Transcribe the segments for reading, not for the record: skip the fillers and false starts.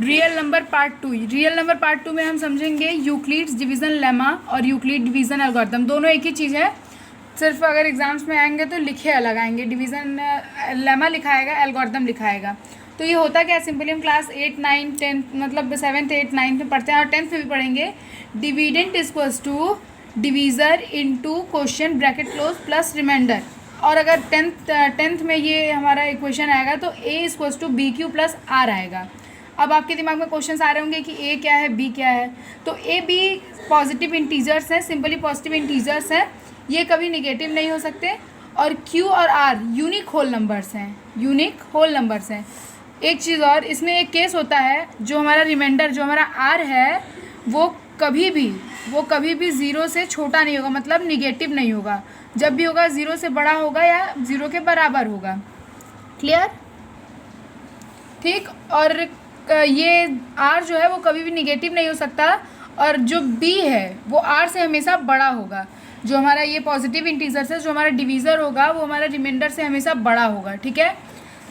Real number part two. Real number part two में हम समझेंगे यूक्लिड्स डिवीज़न लेमा और यूक्लिड डिवीज़न एल्गोरिथम, दोनों एक ही चीज़ है, सिर्फ अगर एग्जाम्स में आएंगे तो लिखे अलग आएंगे। डिवीज़न लेमा लिखाएगा, एल्गोरिथम लिखाएगा। तो ये होता क्या है, सिंपली हम क्लास 8 9 10 मतलब 7th 8 9 में पढ़ते हैं और 10th में भी पढ़ेंगे। Dividend equals to divisor into question bracket close plus remainder. और अगर टेंथ में ये हमारा इक्वेशन आएगा तो A equals to B Q plus R आएगा। अब आपके दिमाग में क्वेश्चंस आ रहे होंगे कि ए क्या है, बी क्या है। तो ए बी पॉजिटिव इंटीजर्स हैं, सिंपली पॉजिटिव इंटीजर्स हैं, ये कभी निगेटिव नहीं हो सकते। और क्यू और आर यूनिक होल नंबर्स हैं, यूनिक होल नंबर्स हैं। एक चीज़ और, इसमें एक केस होता है, जो हमारा रिमाइंडर जो हमारा आर है वो कभी भी ज़ीरो से छोटा नहीं होगा, मतलब निगेटिव नहीं होगा। जब भी होगा ज़ीरो से बड़ा होगा या ज़ीरो के बराबर होगा। क्लियर? ठीक। और ये आर जो है वो कभी भी निगेटिव नहीं हो सकता। और जो बी है वो आर से हमेशा बड़ा होगा। जो हमारा ये पॉजिटिव इंटीजर्स है, जो हमारा डिवीज़र होगा वो हमारा रिमाइंडर से हमेशा बड़ा होगा। ठीक है।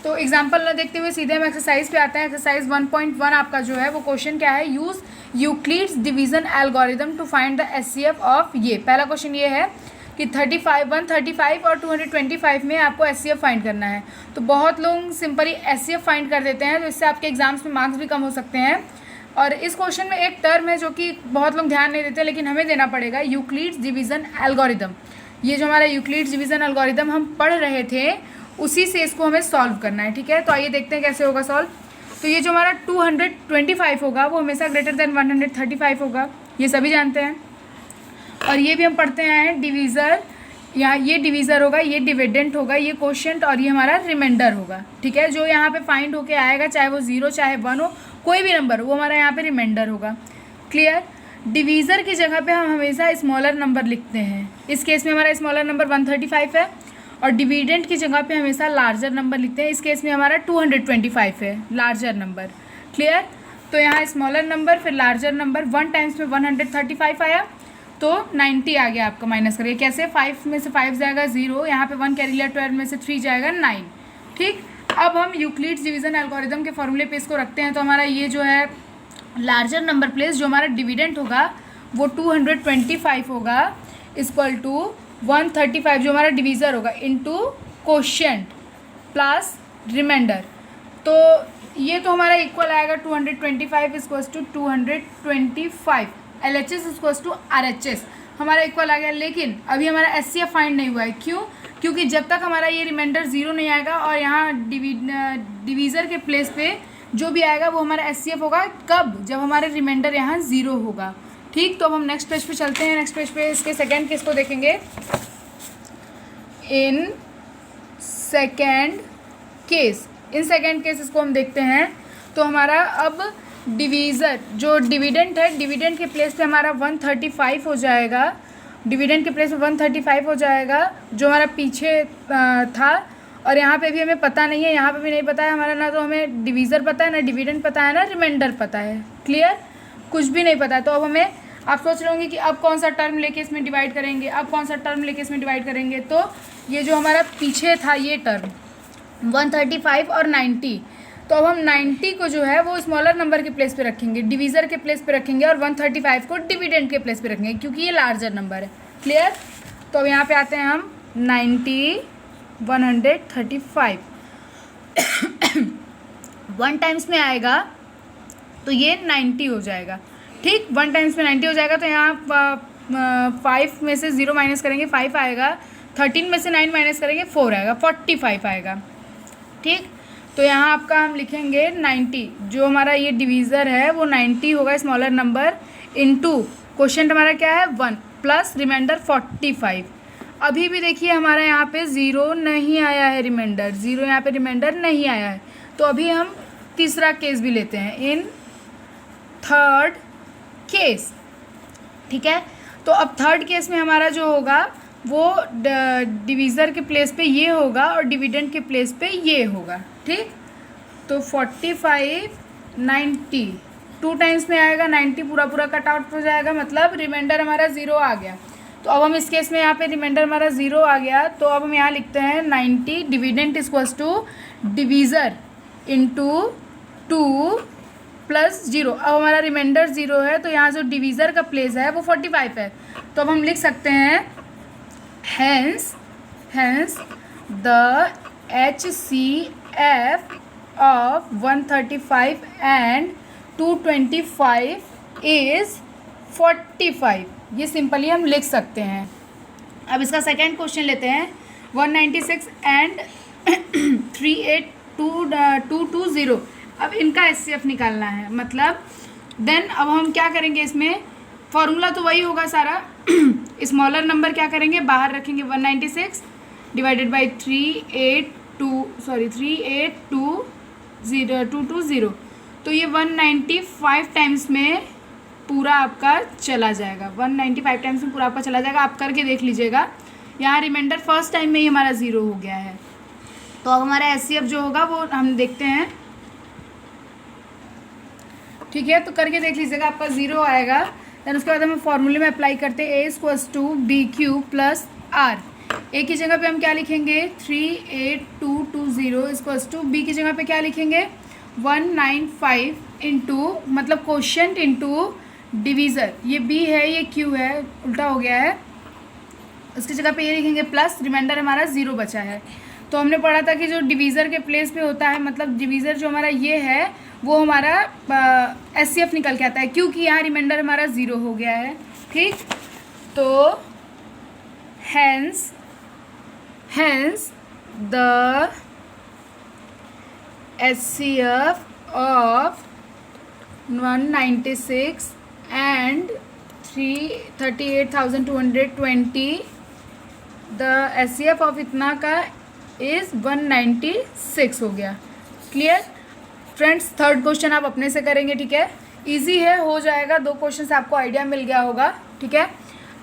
तो एग्जांपल ना देखते हुए सीधे हम एक्सरसाइज पे आते हैं। एक्सरसाइज 1.1 आपका जो है वो क्वेश्चन क्या है, use Euclid's division algorithm to find the HCF of ये। पहला क्वेश्चन ये है कि 135 और 225 में आपको एचसीएफ फाइंड करना है। तो बहुत लोग सिंपली एचसीएफ फाइंड कर देते हैं, तो इससे आपके एग्जाम्स में मार्क्स भी कम हो सकते हैं। और इस क्वेश्चन में एक टर्म है जो कि बहुत लोग ध्यान नहीं देते, लेकिन हमें देना पड़ेगा, यूक्लिड्स डिवीज़न एल्गोरिथम। ये जो हमारा यूक्लिड्स डिवीज़न एल्गोरिथम हम पढ़ रहे थे, उसी से इसको हमें सॉल्व करना है। ठीक है। तो आइए देखते हैं कैसे होगा सॉल्व। तो ये जो हमारा 225 होगा वो हमेशा ग्रेटर देन 135 होगा, ये सभी जानते हैं। और ये भी हम पढ़ते हैं डिवीज़र, यहाँ ये डिवीज़र होगा, ये डिविडेंट होगा, ये क्वोशिएंट और ये हमारा रिमाइंडर होगा। ठीक है। जो यहाँ पे फाइंड होके आएगा, चाहे वो 0 चाहे 1 हो, कोई भी नंबर, वो हमारा यहाँ पे रिमाइंडर होगा। क्लियर? डिवीज़र की जगह पे हम हमेशा स्मॉलर नंबर लिखते हैं। इस केस में हमारा स्मॉलर नंबर 135 है। और डिविडेंट की जगह पे हमेशा लार्जर नंबर लिखते हैं। इस केस में हमारा 225 है, लार्जर नंबर। क्लियर? तो यहाँ स्मॉलर नंबर फिर लार्जर नंबर, 1 टाइम्स में 135 आया, तो 90 आ गया आपका। माइनस करिए कैसे, 5 में से 5 जाएगा 0, यहाँ पे 1 कैरी लिया, 12 में से 3 जाएगा 9। ठीक। अब हम यूक्लिड्स डिवीज़न एल्गोरिथम के फॉर्मूले पे इसको रखते हैं। तो हमारा ये जो है लार्जर नंबर प्लेस, जो हमारा डिविडेंट होगा वो 225 होगा, इक्वल टू 135 जो हमारा डिवीज़र होगा, इनटू क्वोशिएंट प्लस रिमाइंडर। तो ये तो हमारा इक्वल आएगा 225 equals to 225, LHS equals to RHS हमारा इक्वल आ गया। लेकिन अभी हमारा SCF फाइंड नहीं हुआ है। क्यों? क्योंकि जब तक हमारा ये रिमाइंडर 0 नहीं आएगा और यहाँ डिवीज़र के प्लेस पे जो भी आएगा वो हमारा SCF होगा। कब? जब हमारा रिमाइंडर यहाँ 0 होगा। ठीक। तो अब हम नेक्स्ट पेज पे चलते हैं। नेक्स्ट पेज पे इसके सेकेंड केस को देखेंगे। इन सेकेंड केस इसको हम देखते हैं। तो हमारा अब डिवीज़र जो डिविडेंट है, डिविडेंट के प्लेस पे हमारा 135 हो जाएगा। डिविडेंट के प्लेस पे 135 हो जाएगा, जो हमारा पीछे था। और यहाँ पे भी हमें पता नहीं है, यहाँ पे भी नहीं पता है हमारा, ना तो हमें डिवीज़र पता है, ना डिविडेंट पता है, ना रिमाइंडर पता है। क्लियर? कुछ भी नहीं पता है। तो अब हमें, आप सोच रहे होंगे कि अब कौन सा टर्म लेके इसमें डिवाइड करेंगे, अब कौन सा टर्म लेके इसमें डिवाइड करेंगे। तो ये जो हमारा पीछे था ये टर्म 135 और 90, तो अब हम 90 को जो है वो स्मॉलर नंबर के प्लेस पे रखेंगे, डिवीज़र के प्लेस पे रखेंगे, और 135 को डिविडेंट के प्लेस पे रखेंगे, क्योंकि ये लार्जर नंबर है। क्लियर? तो अब यहाँ पे आते हैं हम 90 135 1 टाइम्स में आएगा तो ये 90 हो जाएगा। ठीक। 1 टाइम्स में 90 हो जाएगा। तो यहाँ 5 में से 0 माइनस करेंगे 5 आएगा, 13 में से 9 माइनस करेंगे 4 आएगा, 45 आएगा। ठीक। तो यहाँ आपका हम लिखेंगे 90, जो हमारा ये डिवीज़र है वो 90 होगा, स्मॉलर नंबर, इनटू क्वोशिएंट हमारा क्या है 1 प्लस रिमाइंडर 45। अभी भी देखिए हमारा यहाँ पे 0 नहीं आया है, रिमाइंडर 0 यहाँ पे रिमाइंडर नहीं आया है। तो अभी हम तीसरा केस भी लेते हैं, इन थर्ड केस। ठीक है। तो अब थर्ड केस में हमारा जो होगा वो डिवीज़र के प्लेस पे ये होगा और डिविडेंट के प्लेस पे ये होगा। ठीक। तो 45 90 2 टाइम्स में आएगा, 90 पूरा कट आउट हो जाएगा, मतलब रिमाइंडर हमारा 0 आ गया। तो अब हम इस केस में यहाँ पे रिमाइंडर हमारा 0 आ गया, तो अब हम यहाँ लिखते हैं 90 dividend equals to divisor into 2 plus 0। अब हमारा रिमाइंडर 0 है, तो यहाँ जो डिवीज़र का प्लेस है वो 45 है। तो अब हम लिख सकते हैं hence the HCF of 135 and 225 is 45। ये सिंपली हम लिख सकते हैं। अब इसका सेकेंड क्वेश्चन लेते हैं। 196 एंड 38220। अब इनका HCF निकालना है, मतलब देन अब हम क्या करेंगे, इसमें फॉर्मूला तो वही होगा सारा। स्मॉलर नंबर क्या करेंगे, बाहर रखेंगे 196 डिवाइडेड बाई 38220। तो ये 195 टाइम्स में पूरा आपका चला जाएगा। 195 टाइम्स में पूरा आपका चला जाएगा। आप करके देख लीजिएगा। यहाँ रिमाइंडर फर्स्ट टाइम में ही हमारा 0 हो गया है। तो अब हमारा HCF जो होगा वो हम देखते हैं, ठीक है। तो करके देख लीजिएगा, आपका 0 आएगा। देन उसके बाद हम फॉर्मूले में अप्लाई करते हैं A=BQ प्लस R। A की जगह पे हम क्या लिखेंगे, 38220 B की जगह पे क्या लिखेंगे, 195 इंटू मतलब क्वोशिएंट इंटू डिवीज़र। ये B है, ये Q है, उल्टा हो गया है। उसकी जगह पे ये लिखेंगे प्लस, रिमाइंडर हमारा 0 बचा है। तो हमने पढ़ा था कि जो डिवीज़र के प्लेस पे होता है, मतलब डिवीज़र जो हमारा ये है वो हमारा HCF निकल के आता है, क्योंकि यहाँ रिमाइंडर हमारा 0 हो गया है, ठीक। तो hence the HCF of 196 and 38,220, the HCF of इतना का इज़ 196 हो गया। Clear friends. थर्ड क्वेश्चन आप अपने से करेंगे, ठीक है। इजी है, हो जाएगा। 2 क्वेश्चन से आपको आइडिया मिल गया होगा, ठीक है।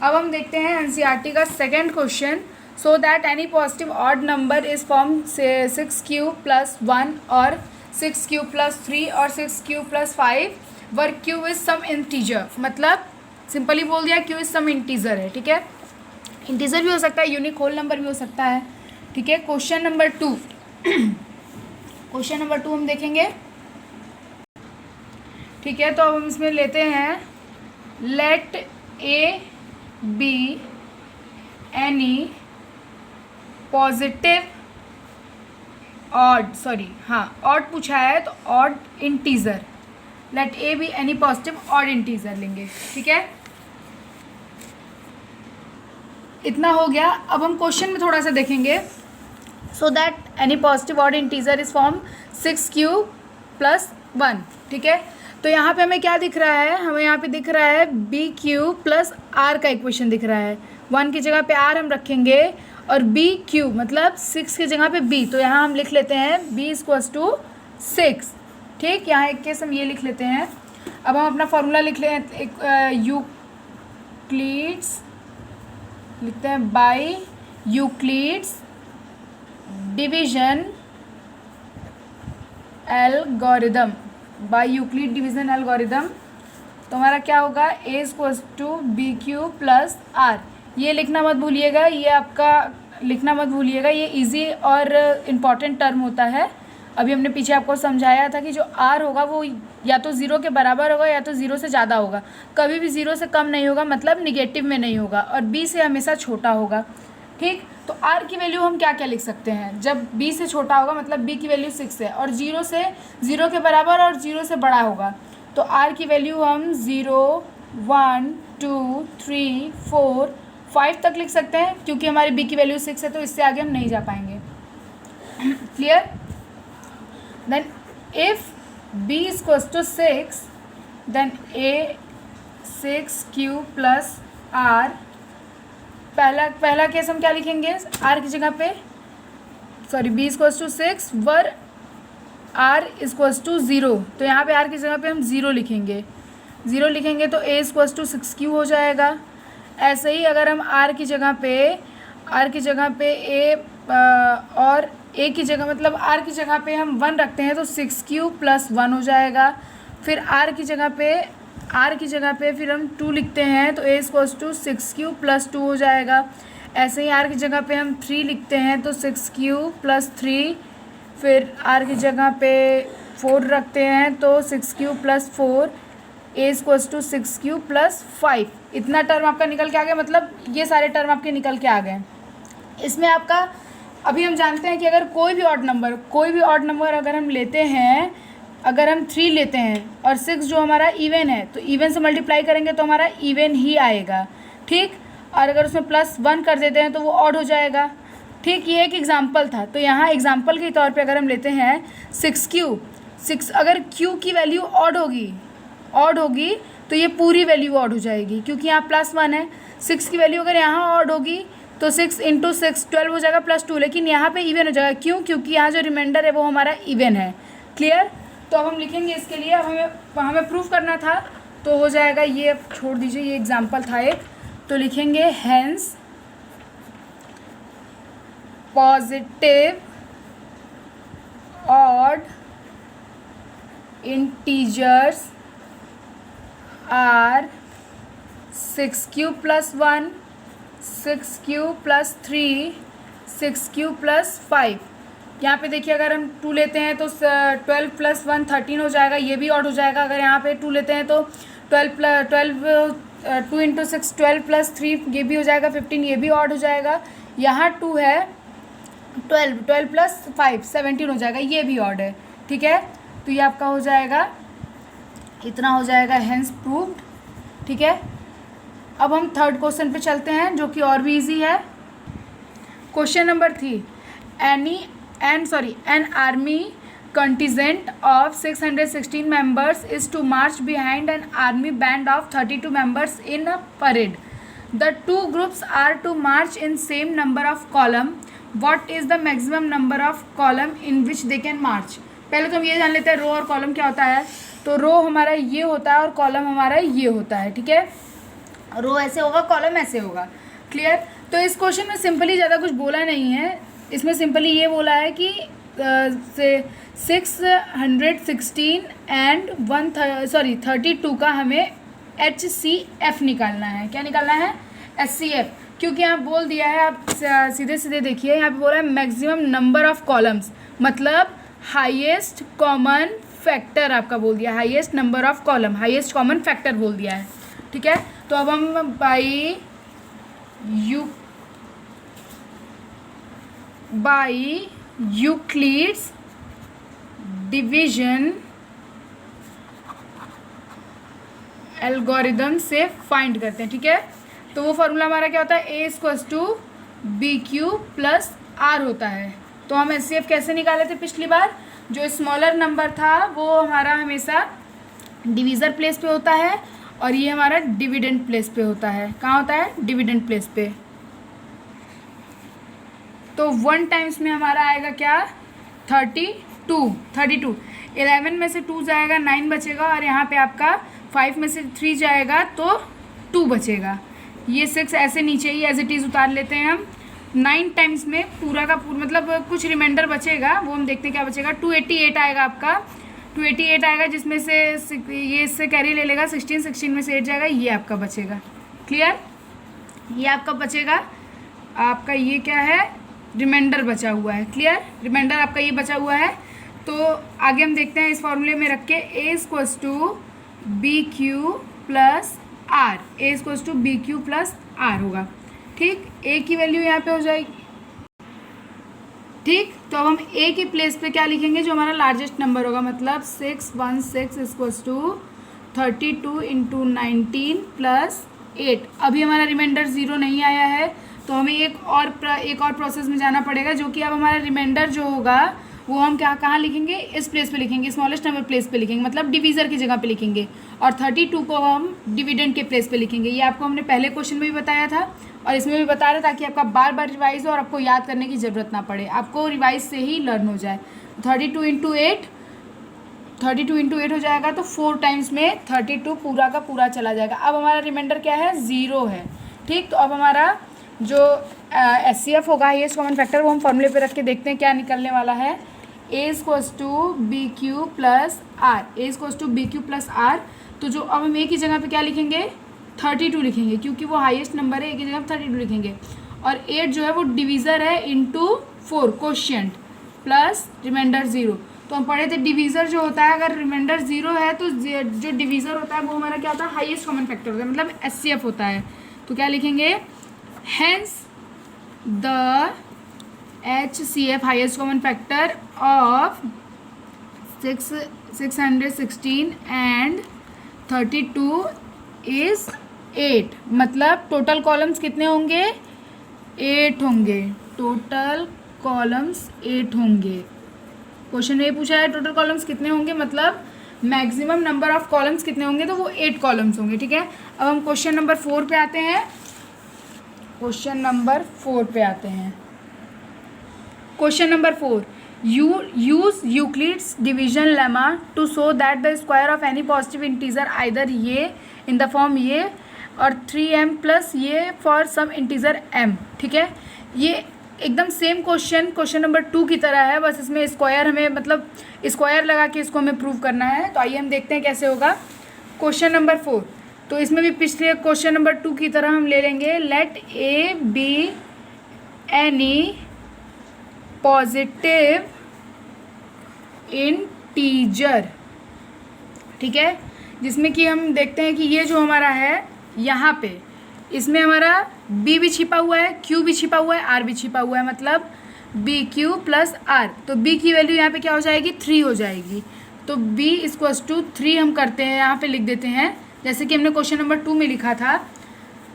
अब हम देखते हैं NCERT का second question. So that any positive odd number is from 6Q plus 1 और 6Q प्लस 3 और 6Q plus 5 where Q is some integer. मतलब सिंपली बोल दिया Q इज़ सम इंटीजर है, ठीक है। इंटीजर भी हो सकता है, यूनिक होल नंबर भी हो सकता है, ठीक है। क्वेश्चन नंबर 2 हम देखेंगे, ठीक है। तो अब हम इसमें लेते हैं, let A be any positive odd पूछा है, तो odd integer. Let A be any positive odd integer लेंगे, ठीक है। इतना हो गया। अब हम क्वेश्चन में थोड़ा सा देखेंगे। सो that any positive odd integer is form 6Q plus 1, ठीक है। तो यहाँ पे हमें क्या दिख रहा है, हमें यहाँ पे दिख रहा है BQ प्लस R का इक्वेशन दिख रहा है। 1 की जगह पे R हम रखेंगे और BQ मतलब 6 की जगह पे B। तो यहाँ हम लिख लेते हैं B=6, ठीक। यहाँ एक केस हम ये लिख लेते हैं। अब हम अपना फॉर्मूला लिख लें, यूक्लिड्स लिखते हैं, by Euclid's division algorithm, by Euclid division algorithm. तो हमारा क्या होगा, A=BQ प्लस R। ये लिखना मत भूलिएगा, ये आपका लिखना मत भूलिएगा, ये इजी और इम्पॉर्टेंट टर्म होता है। अभी हमने पीछे आपको समझाया था कि जो R होगा वो या तो 0 के बराबर होगा या तो 0 से ज़्यादा होगा, कभी भी 0 से कम नहीं होगा, मतलब निगेटिव में नहीं होगा, और B से हमेशा छोटा होगा, ठीक। तो R की वैल्यू हम क्या क्या लिख सकते हैं, जब B से छोटा होगा मतलब B की वैल्यू 6 है, और 0 के बराबर और 0 से बड़ा होगा, तो R की वैल्यू हम 0, 1, 2, 3, 4, 5 तक लिख सकते हैं, क्योंकि हमारी B की वैल्यू 6 है, तो इससे आगे हम नहीं जा पाएंगे। Clear. Then if B = 6, then A 6Q plus R। पहला केस हम क्या लिखेंगे, R की जगह पे B = 6 वर R = 0। तो यहाँ पे R की जगह पे हम 0 लिखेंगे, तो A = 6Q हो जाएगा। ऐसे ही अगर हम R की जगह पे A और A की जगह मतलब R की जगह पे हम 1 रखते हैं, तो 6Q प्लस 1 हो जाएगा। फिर R की जगह पे फिर हम 2 लिखते हैं, तो A = 6Q प्लस 2 हो जाएगा। ऐसे ही R की जगह पे हम 3 लिखते हैं, तो 6Q प्लस 3। फिर R की जगह पे 4 रखते हैं तो 6 प्लस 4 a = 6 + 5 इतना टर्म आपका निकल के आ गया, मतलब ये सारे टर्म आपके निकल के आ गए। इसमें आपका अभी हम जानते हैं कि अगर कोई भी ऑड नंबर अगर हम लेते हैं, अगर हम 3 लेते हैं और 6 जो हमारा इवन है तो इवन से मल्टीप्लाई करेंगे तो हमारा इवन ही आएगा, ठीक। और अगर उसमें +1 कर देते हैं तो वो ऑड हो जाएगा, ठीक। ये एक एग्जांपल था, तो यहाँ एग्जांपल के तौर पे अगर हम लेते हैं 6 अगर q की वैल्यू ऑड होगी तो ये पूरी वैल्यू ऑड हो जाएगी, क्योंकि यहाँ +1 है। 6 की वैल्यू अगर यहाँ ऑड होगी तो 6 × 6 12 हो जाएगा +2, लेकिन यहाँ पे इवन हो जाएगा, क्यों? क्योंकि यहाँ जो रिमाइंडर है वो हमारा इवन है। क्लियर? तो अब हम लिखेंगे इसके लिए, अब हमें प्रूफ करना था तो हो जाएगा ये, अब छोड़ दीजिए, ये एग्जांपल था एक, तो लिखेंगे hence positive odd integers are 6q + 1, 6q + 3, 6q + 5। यहाँ पे देखिए अगर हम 2 लेते हैं तो 12 + 1 13 हो जाएगा, ये भी ऑड हो जाएगा। अगर यहाँ पे 2 लेते हैं तो 2 × 6 12 + 3 ये भी हो जाएगा 15, ये भी ऑड हो जाएगा। यहाँ 2 है 12 + 5 17 हो जाएगा, ये भी ऑड है, ठीक है। तो ये आपका हो जाएगा, इतना हो जाएगा, हेंस प्रूव्ड, ठीक है। अब हम थर्ड क्वेश्चन पे चलते हैं जो कि और भी इजी है। Question number 3, an army contingent of 616 members is to march behind an army band of 32 members in a parade. The two groups are to march in same number of column. What is the maximum number of column in which they can march? पहले तो हम ये जान लेते हैं रो और column क्या होता है। तो रो हमारा ये होता है और कॉलम हमारा ये होता है, ठीक है। रो ऐसे होगा, कॉलम ऐसे होगा, क्लियर। तो इस क्वेश्चन में सिंपली ज़्यादा कुछ बोला नहीं है, इसमें सिंपली ये बोला है कि 616 एंड 32 का हमें HCF निकालना है। क्या निकालना है? HCF, क्योंकि यहाँ बोल दिया है, आप सीधे सीधे देखिए, यहाँ पे बोला है मैक्सिमम नंबर ऑफ कॉलम्स, मतलब हाईएस्ट कॉमन फैक्टर आपका बोल दिया, highest number of column, highest common factor बोल दिया है, ठीक है। तो अब हम बाई यूक्लिड्स डिवीजन एल्गोरिदम से फाइंड करते हैं, ठीक है। तो वो फॉर्मूला हमारा क्या होता है? A = BQ + R होता है। तो हम HCF कैसे निकाले थे पिछली बार? जो स्मॉलर नंबर था वो हमारा हमेशा डिवीज़र प्लेस पे होता है और ये हमारा डिविडेंड प्लेस पे होता है। कहाँ होता है? डिविडेंड प्लेस पे। तो 1 टाइम्स में हमारा आएगा क्या? 32। 11 में से 2 जाएगा, 9 बचेगा, और यहाँ पे आपका 5 में से 3 जाएगा तो 2 बचेगा। ये 6 ऐसे नीचे ही एज इट इज़ उतार लेते हैं हम। 9 टाइम्स में पूरा का पूरा, मतलब कुछ रिमाइंडर बचेगा, वो हम देखते हैं क्या बचेगा। 288 आएगा आपका, 288 आएगा, जिसमें से ये इससे कैरी ले लेगा, 16 में से 8 जाएगा, ये आपका बचेगा। क्लियर? ये आपका बचेगा, आपका ये क्या है? रिमाइंडर बचा हुआ है। क्लियर? रिमाइंडर आपका ये बचा हुआ है। तो आगे हम देखते हैं इस फॉर्मूले में रख के A = BQ + R, A = BQ + R होगा, ठीक। A की वैल्यू यहाँ पे हो जाएगी, ठीक। तो अब हम A की प्लेस पे क्या लिखेंगे? जो हमारा लार्जेस्ट नंबर होगा, मतलब 616 = 32 × 19 + 8। अभी हमारा रिमाइंडर 0 नहीं आया है, तो हमें एक और प्रोसेस में जाना पड़ेगा, जो कि अब हमारा रिमाइंडर जो होगा वो हम कहाँ लिखेंगे? इस प्लेस पे लिखेंगे, स्मॉलेस्ट नंबर प्लेस पे लिखेंगे, मतलब डिवीज़र की जगह पे लिखेंगे, और 32 को हम डिविडेंड के प्लेस पे लिखेंगे। ये आपको हमने पहले क्वेश्चन में भी बताया था और इसमें भी बता रहा था, ताकि आपका बार बार रिवाइज हो और आपको याद करने की ज़रूरत ना पड़े, आपको रिवाइज से ही लर्न हो जाए। 32 × 8 हो जाएगा, तो 4 टाइम्स में 32 पूरा का पूरा चला जाएगा। अब हमारा रिमाइंडर क्या है? 0 है, ठीक। तो अब हमारा जो HCF होगा, हाईएस्ट कॉमन फैक्टर, वो हम फॉर्मूले पे रख के देखते हैं क्या निकलने वाला है। A = BQ + R, A = BQ + R। तो जो अब हम A की जगह पे क्या लिखेंगे? 32 लिखेंगे, क्योंकि वो हाईएस्ट नंबर है। A की जगह 32 लिखेंगे, और 8 जो है वो डिवीज़र है इंटू 4 कोशिएंट प्लस रिमाइंडर 0। तो हम पढ़े थे डिवीज़र जो होता है, अगर रिमाइंडर 0 है तो जो डिवीज़र होता है वो हमारा क्या होता है, हाईएस्ट कॉमन फैक्टर होता है, मतलब HCF होता है। तो क्या लिखेंगे, hence the HCF highest common factor of 616 and 32 is 8। मतलब टोटल कॉलम्स कितने होंगे, 8 होंगे। टोटल कॉलम्स 8 होंगे। क्वेश्चन में ये पूछा है टोटल कॉलम्स कितने होंगे, मतलब मैक्सिमम नंबर ऑफ कॉलम्स कितने होंगे, तो वो 8 कॉलम्स होंगे। ठीक है, अब हम क्वेश्चन नंबर 4 पे आते हैं। क्वेश्चन नंबर 4 पे आते हैं। Question number 4, use Euclid's division lemma to show that the square of any positive integer either ये इन द फॉर्म ये और 3m प्लस ये फॉर सम इंटीजर m। ठीक है, ये एकदम सेम क्वेश्चन नंबर 2 की तरह है, बस इसमें स्क्वायर हमें मतलब स्क्वायर लगा के इसको हमें प्रूव करना है। तो आइए हम देखते हैं कैसे होगा। क्वेश्चन नंबर 4, तो इसमें भी पिछले क्वेश्चन नंबर 2 की तरह हम ले लेंगे, let A be any positive integer. ठीक है, जिसमें कि हम देखते हैं कि ये जो हमारा है यहाँ पे इसमें हमारा b भी छिपा हुआ है, q भी छिपा हुआ है, r भी छिपा हुआ है, मतलब BQ प्लस r। तो b की वैल्यू यहाँ पे क्या हो जाएगी, 3 हो जाएगी। तो b इक्वल्स टू 3 हम करते हैं, यहाँ पे लिख देते हैं जैसे कि हमने क्वेश्चन नंबर 2 में लिखा था।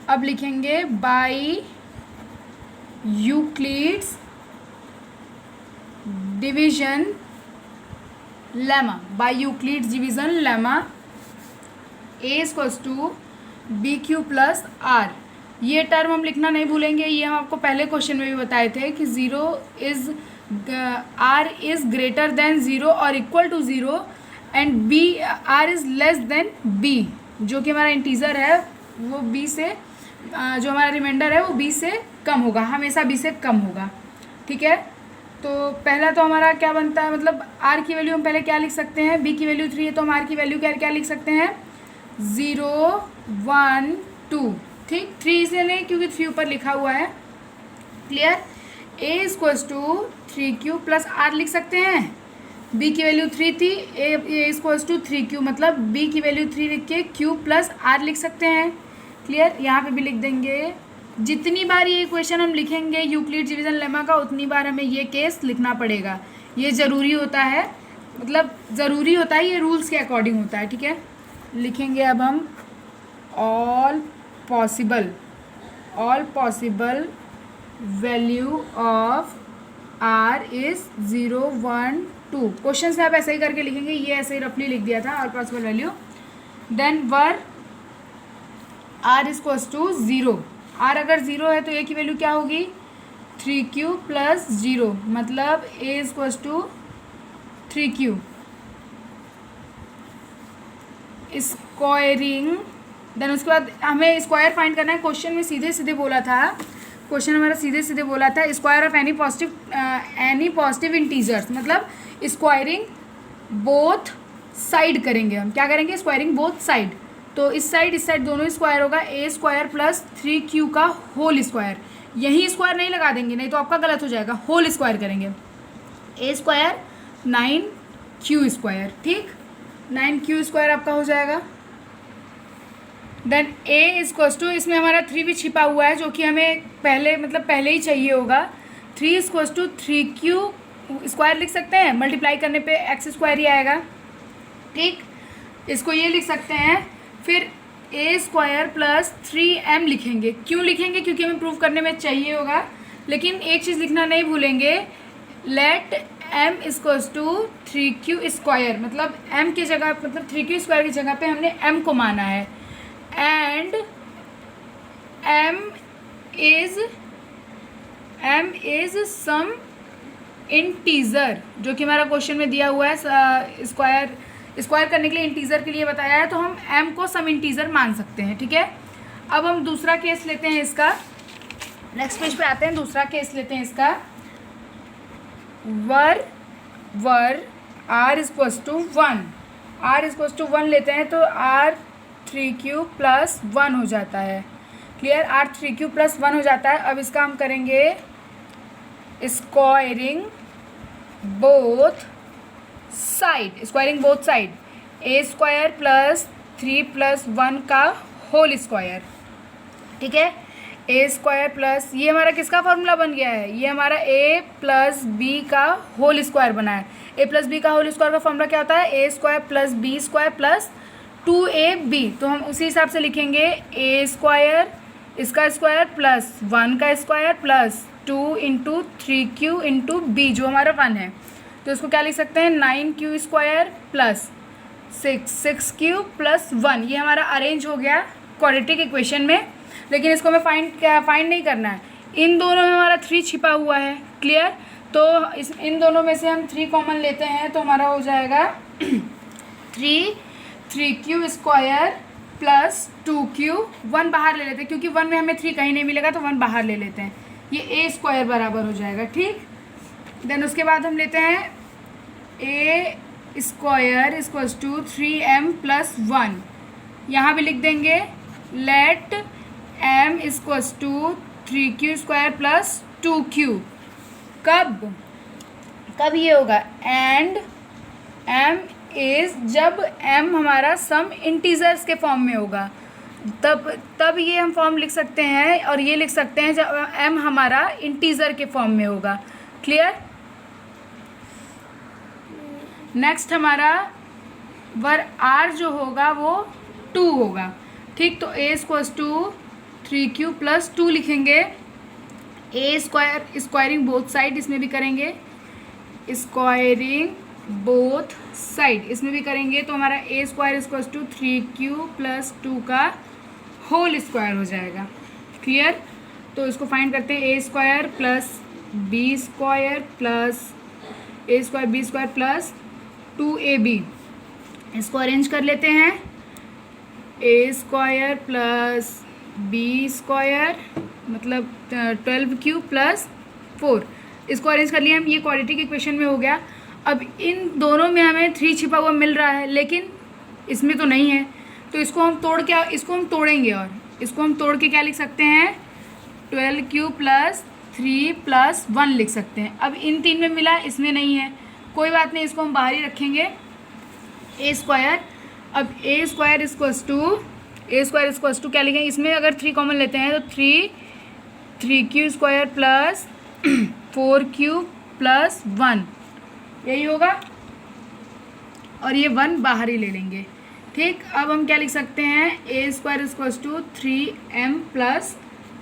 अब लिखेंगे by Euclid's division lemma, by Euclid's division lemma a equals to BQ plus r। ये टर्म हम लिखना नहीं भूलेंगे, ये हम आपको पहले क्वेश्चन में भी बताए थे कि r इज़ ग्रेटर देन 0 और equal to 0 and r is less than b। जो कि हमारा इंटीजर है वो b से जो हमारा रिमाइंडर है वो b से कम होगा, हमेशा b से कम होगा। ठीक है, तो पहला तो हमारा क्या बनता है, मतलब r की वैल्यू हम पहले क्या लिख सकते हैं, b की वैल्यू 3 है तो हम r की वैल्यू क्या लिख सकते हैं, 0 1 2। ठीक, 3 इसलिए नहीं क्योंकि 3 ऊपर लिखा हुआ है। Clear, a equals to 3q plus r लिख सकते हैं, b की वैल्यू 3 थी, a इक्वल्स टू 3q मतलब b की वैल्यू 3 लिख के q प्लस r लिख सकते हैं। क्लियर, यहाँ पे भी लिख देंगे। जितनी बार ये इक्वेशन हम लिखेंगे यूक्लिड्स डिवीजन लेमा का उतनी बार हमें ये केस लिखना पड़ेगा। ये ज़रूरी होता है, मतलब ज़रूरी होता है, ये रूल्स के अकॉर्डिंग होता है। ठीक है, लिखेंगे अब हम all possible value of r is 0 1 2। Question से आप ऐसे ही करके लिखेंगे, ये ऐसे ही रफली लिख दिया था, all possible value. Then where r equals to 0, r अगर 0 है तो a की वैल्यू क्या होगी, 3q प्लस 0 मतलब a equals to 3q। Squaring, then उसके बाद हमें स्क्वायर फाइंड करना है। क्वेश्चन में सीधे बोला था, क्वेश्चन हमारा सीधे बोला था square of any positive integers, मतलब स्क्वायरिंग बोथ साइड करेंगे हम। क्या करेंगे, स्क्वायरिंग बोथ साइड। तो इस साइड दोनों स्क्वायर होगा, a स्क्वायर प्लस 3q का होल स्क्वायर। यहीं स्क्वायर नहीं लगा देंगे, नहीं तो आपका गलत हो जाएगा, होल स्क्वायर करेंगे। a square 9q square. ठीक, 9q स्क्वायर आपका हो जाएगा। देन a इक्वल्स टू, इसमें हमारा 3 भी छिपा हुआ है जो कि हमें पहले ही चाहिए होगा। 3 इक्वल्स टू 3q स्क्वायर लिख सकते हैं, मल्टीप्लाई करने पे x स्क्वायर ही आएगा। ठीक, इसको ये लिख सकते हैं। फिर a स्क्वायर प्लस 3m लिखेंगे। क्यों लिखेंगे, क्योंकि हमें प्रूव करने में चाहिए होगा। लेकिन एक चीज़ लिखना नहीं भूलेंगे, let m equals to 3q square, मतलब m की जगह, मतलब 3q स्क्वायर की जगह पे हमने m को माना है। And m is some integer, जो कि हमारा क्वेश्चन में दिया हुआ है। स्क्वायर करने के लिए इंटीजर के लिए बताया है, तो हम m को सम इंटीजर मान सकते हैं। ठीक है, अब हम दूसरा केस लेते हैं इसका, नेक्स्ट पेज पे आते हैं। दूसरा केस लेते हैं इसका, where r equals to 1, r equals to 1 लेते हैं तो r 3q प्लस 1 हो जाता है। क्लियर, r 3q प्लस 1 हो जाता है। अब इसका हम करेंगे squaring both side, squaring both side, A square plus 3 plus 1 का होल स्क्वायर, ठीक है। ए स्क्वायर प्लस, ये हमारा किसका फॉर्मूला बन गया है, ये हमारा ए प्लस बी का होल स्क्वायर बना है। ए प्लस बी का होल स्क्वायर का फॉर्मूला क्या होता है, A square plus B square plus 2ab। तो हम उसी हिसाब से लिखेंगे ए स्क्वायर इसका स्क्वायर प्लस 1 का square plus 2 into 3q into B जो हमारा 1 है। तो इसको क्या लिख सकते हैं, 9q square plus 6q plus 1। ये हमारा अरेंज हो गया क्वाड्रेटिक इक्वेशन में, लेकिन इसको हमें फाइंड नहीं करना है। इन दोनों में हमारा 3 छिपा हुआ है, क्लियर। तो इन दोनों में से हम 3 कॉमन लेते हैं तो हमारा हो जाएगा 3q स्क्वायर प्लस 2q, 1 बाहर ले लेते हैं क्योंकि 1 में हमें 3 कहीं नहीं मिलेगा तो 1 बाहर ले लेते हैं, ये ए स्क्वायर बराबर हो जाएगा, ठीक। देन उसके बाद हम लेते हैं A square equals to 3m plus 1, यहाँ भी लिख देंगे let m equals to 3q square plus 2q। कब ये होगा, एंड m इज़ जब m हमारा सम इंटीजर्स के फॉर्म में होगा, तब ये हम फॉर्म लिख सकते हैं, और ये लिख सकते हैं जब m हमारा इंटीजर के फॉर्म में होगा, क्लियर। नेक्स्ट हमारा वर r जो होगा वो 2 होगा, ठीक। तो a equals to 3q plus 2 लिखेंगे। A square squaring both side इसमें भी करेंगे, स्क्वायरिंग बोथ साइड इसमें भी करेंगे, तो हमारा A square equals to 3q plus 2 का होल स्क्वायर हो जाएगा, क्लियर। तो इसको फाइंड करते हैं, A square plus B square plus A square B square plus 2ab। इसको अरेंज कर लेते हैं, A square plus B square मतलब 12q प्लस 4। इसको अरेंज कर लिया हम, ये क्वाड्रेटिक इक्वेशन में हो गया। अब इन दोनों में हमें 3 छिपा हुआ मिल रहा है, लेकिन इसमें तो नहीं है, तो इसको हम तोड़ेंगे, और इसको हम तोड़ के क्या लिख सकते हैं, 12q प्लस 3 प्लस 1 लिख सकते हैं। अब इन 3 में मिला, इसमें नहीं है, कोई बात नहीं, इसको हम बाहर ही रखेंगे, ए स्क्वायर। अब ए स्क्वायर इक्वल्स टू क्या लिखेंगे, इसमें अगर 3 कॉमन लेते हैं तो 3q square plus 4q plus 1 यही होगा, और ये 1 बाहर ही ले लेंगे, ठीक। अब हम क्या लिख सकते हैं, A square equals to 3m plus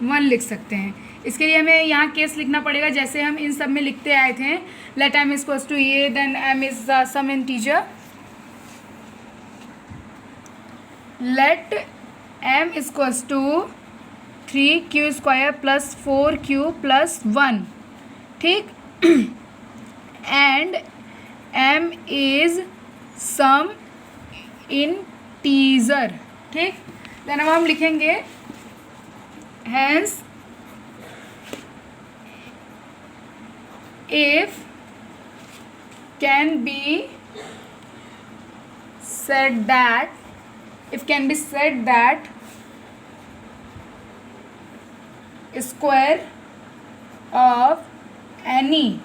1 लिख सकते हैं। इसके लिए हमें यहाँ केस लिखना पड़ेगा जैसे हम इन सब में लिखते आए थे, let m equals to A then m is some integer, let m equals to 3q square plus 4q plus 1, ठीक। And m is some integer, ठीक। देन अब हम लिखेंगे hence if can be said that square of any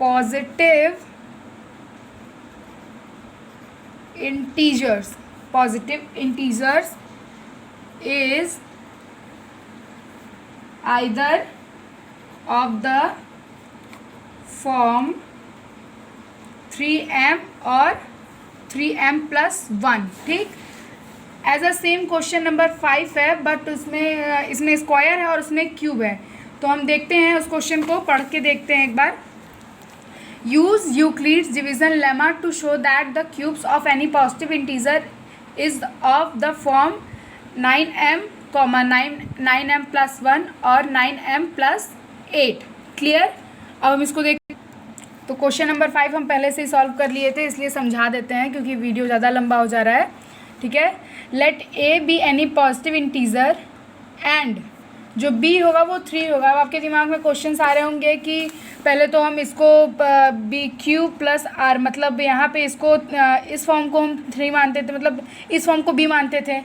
positive integers is either of the form 3m और 3m plus 1, ठीक। As a same question number 5 है, but इसमें square है और उसमें क्यूब है, तो हम देखते हैं उस क्वेश्चन को, पढ़ के देखते हैं एक बार। Use Euclid's division lemma to show that the cubes of any positive integer is of the form 9m, 9m plus 1 और 9m प्लस 8, क्लियर। अब हम इसको देखते, तो क्वेश्चन नंबर 5 हम पहले से ही सॉल्व कर लिए थे, इसलिए समझा देते हैं क्योंकि वीडियो ज़्यादा लंबा हो जा रहा है, ठीक है। Let A be any positive integer and जो बी होगा वो 3 होगा। अब आपके दिमाग में क्वेश्चन आ रहे होंगे कि पहले तो हम इसको बी क्यू प्लस आर, मतलब यहाँ पे इसको इस फॉर्म को हम 3 मानते थे, मतलब इस फॉर्म को बी मानते थे,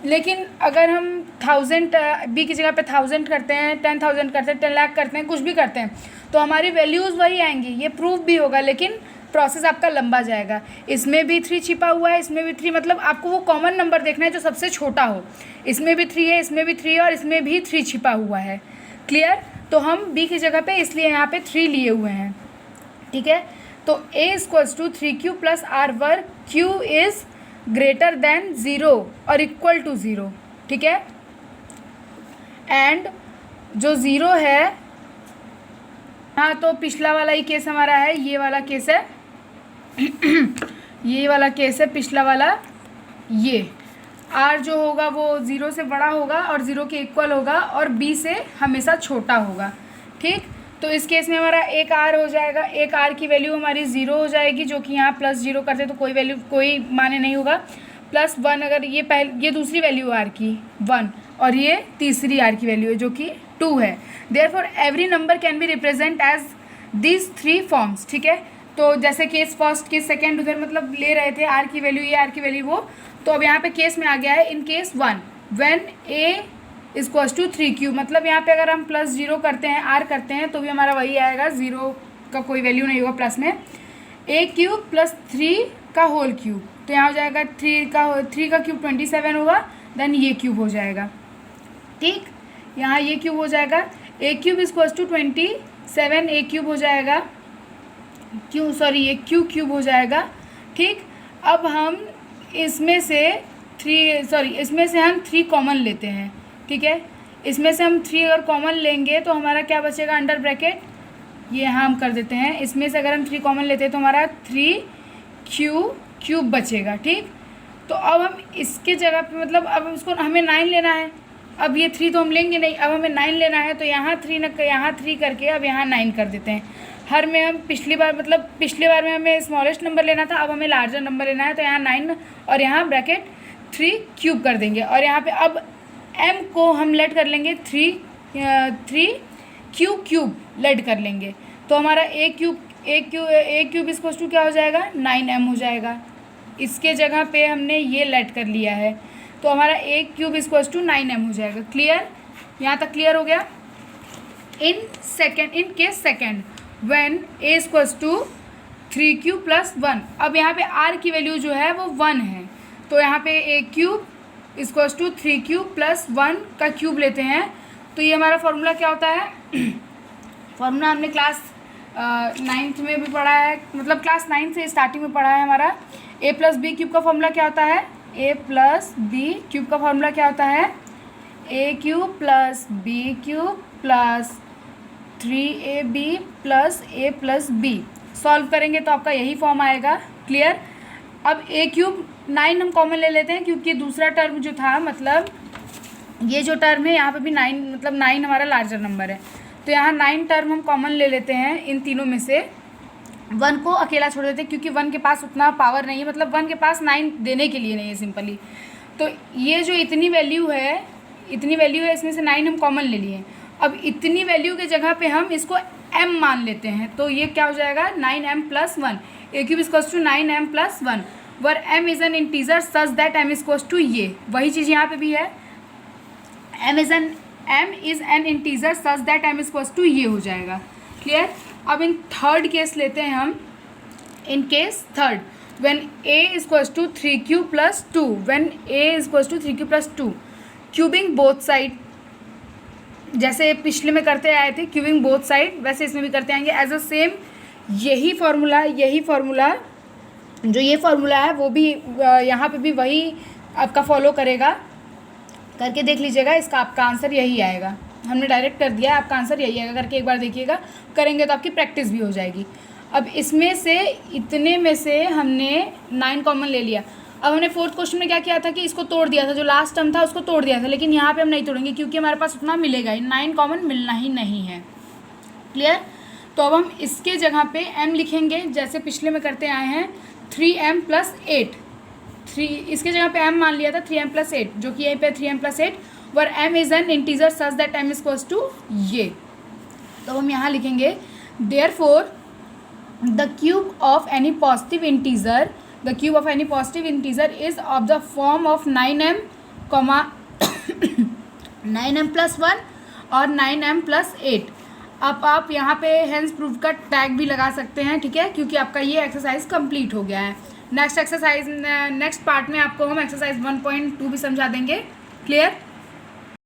लेकिन अगर हम 1000 बी की जगह पे 1000 करते हैं, 10,000 करते हैं, 10 लाख करते हैं, कुछ भी करते हैं, तो हमारी वैल्यूज़ वही आएंगी, ये प्रूफ भी होगा, लेकिन प्रोसेस आपका लंबा जाएगा। इसमें भी 3 छिपा हुआ है, इसमें भी 3, मतलब आपको वो कॉमन नंबर देखना है जो सबसे छोटा हो। इसमें भी 3 है, इसमें भी 3 है और इसमें भी 3 छिपा हुआ है। क्लियर? तो हम बी की जगह पे इसलिए यहाँ पे 3 लिए हुए हैं। ठीक है, तो a equals to 3q plus R where q is greater than 0 और इक्वल टू 0। ठीक है, एंड जो 0 है, हाँ, तो पिछला वाला ही केस हमारा है, ये वाला केस है ये वाला केस है, पिछला वाला ये r जो होगा वो 0 से बड़ा होगा और 0 के इक्वल होगा और b से हमेशा छोटा होगा। ठीक, तो इस केस में हमारा एक r हो जाएगा, एक r की वैल्यू हमारी 0 हो जाएगी, जो कि यहाँ +0 करते तो कोई वैल्यू, कोई माने नहीं होगा। +1 अगर ये दूसरी वैल्यू r की 1 और ये तीसरी r की वैल्यू है जो कि 2 है। Therefore every number can be represent as this 3 forms. ठीक है, तो जैसे केस फर्स्ट, केस सेकेंड उधर मतलब ले रहे थे r की वैल्यू ये, r की वैल्यू वो, तो अब यहाँ पे केस में आ गया है in case 1 when a equals to 3q, मतलब यहाँ पे अगर हम +0 करते हैं, r करते हैं, तो भी हमारा वही आएगा, 0 का कोई वैल्यू नहीं होगा प्लस में, a³ + 3 का होल क्यूब, तो यहाँ हो जाएगा 3 का क्यूब 27 होगा, देन ये क्यूब हो जाएगा। ठीक, यहाँ ये क्यूब हो जाएगा, a³ इक्वल्स टू 27, a³ हो जाएगा, ये क्यूब हो जाएगा। ठीक, अब हम इसमें से हम 3 कॉमन लेते हैं। ठीक है, इसमें से हम 3 अगर कॉमन लेंगे तो हमारा क्या बचेगा, अंडर ब्रैकेट ये यहाँ हम कर देते हैं, इसमें से अगर हम 3 कॉमन लेते हैं तो हमारा 3 क्यूब बचेगा। ठीक, तो अब हम इसके जगह पे, मतलब अब उसको हमें 9 लेना है, अब ये 3 तो हम लेंगे नहीं, अब हमें 9 लेना है, तो यहाँ 3 करके अब यहाँ 9 कर देते हैं। हर में हम पिछली बार में हमें स्मॉलेस्ट नंबर लेना था, अब हमें लार्जर नंबर लेना है, तो यहाँ 9 और यहाँ ब्रैकेट 3 क्यूब कर देंगे, और यहाँ पे अब m को हम लेट कर लेंगे 3 क्यूब लेट कर लेंगे, तो हमारा a क्यूब इस टू क्या हो जाएगा, 9m हो जाएगा। इसके जगह पे हमने ये लेट कर लिया है, तो हमारा a क्यूब इस टू 9m हो जाएगा। क्लियर? यहाँ तक क्लियर हो गया। In case second when a equals to 3q + 1, अब यहाँ पे r की वैल्यू जो है वो 1 है, तो यहाँ पे a³ इक्वल्स टू 3q + 1 का क्यूब लेते हैं, तो ये हमारा फॉर्मूला क्या होता है फॉर्मूला हमने क्लास 9th में भी पढ़ा है, मतलब क्लास 9 से स्टार्टिंग में पढ़ा है हमारा। a + b³ का फॉर्मूला क्या होता है, a + b³ का फॉर्मूला क्या होता है, a³ + b³ + 3ab + a + b। Solve करेंगे तो आपका यही फॉर्म आएगा। क्लियर? अब a³ 9 हम कॉमन ले लेते हैं, क्योंकि दूसरा टर्म जो था, मतलब ये जो टर्म है यहाँ पे भी 9, मतलब 9 हमारा लार्जर नंबर है, तो यहाँ 9 टर्म हम कॉमन ले लेते हैं। इन तीनों में से 1 को अकेला छोड़ देते हैं, क्योंकि 1 के पास उतना पावर नहीं है, मतलब 1 के पास 9 देने के लिए नहीं है सिंपली। तो ये जो इतनी वैल्यू है, इसमें से 9 हम कॉमन ले लिए। अब इतनी वैल्यू के जगह पे हम इसको m मान लेते हैं, तो ये क्या हो जाएगा, 9m + 1, a³ equals to 9m + 1, where m is an integer such that m equals to, ये वही चीज़ यहाँ पे भी है, m is an integer such that m equals to, ये हो जाएगा। क्लियर? अब इन थर्ड केस लेते हैं हम। In case third when a equals to 3q + 2, when a equals to 3q + 2, cubing both side, जैसे पिछले में करते आए थे क्यूबिंग बोथ साइड, वैसे इसमें भी करते आएंगे एज अ सेम। यही फार्मूला जो ये फार्मूला है वो भी यहाँ पे भी वही आपका फॉलो करेगा। करके देख लीजिएगा, इसका आपका आंसर यही आएगा। हमने डायरेक्ट कर दिया है, आपका आंसर यही आएगा। करके एक बार देखिएगा, करेंगे तो आपकी प्रैक्टिस भी हो जाएगी। अब इसमें से इतने में से हमने 9 कॉमन ले लिया। अब हमने 4th क्वेश्चन में क्या किया था कि इसको तोड़ दिया था, जो लास्ट टर्म था उसको तोड़ दिया था, लेकिन यहाँ पे हम नहीं तोड़ेंगे क्योंकि हमारे पास उतना मिलेगा ही, 9 कॉमन मिलना ही नहीं है। क्लियर? तो अब हम इसके जगह पे m लिखेंगे, जैसे पिछले में करते आए हैं, 3m + 8। इसके जगह पे m मान लिया था 3m + 8, जो कि यहीं पे 3m + 8, where m is an integer such that m equals to, ये। तो हम यहाँ लिखेंगे therefore the cube of any positive integer is of the form of 9m comma 9m+1 और 9m+8। अब आप यहाँ पे हेंस प्रूफ का टैग भी लगा सकते हैं, ठीक है, क्योंकि आपका ये एक्सरसाइज कंप्लीट हो गया है। नेक्स्ट पार्ट में आपको हम एक्सरसाइज 1.2 भी समझा देंगे। क्लियर?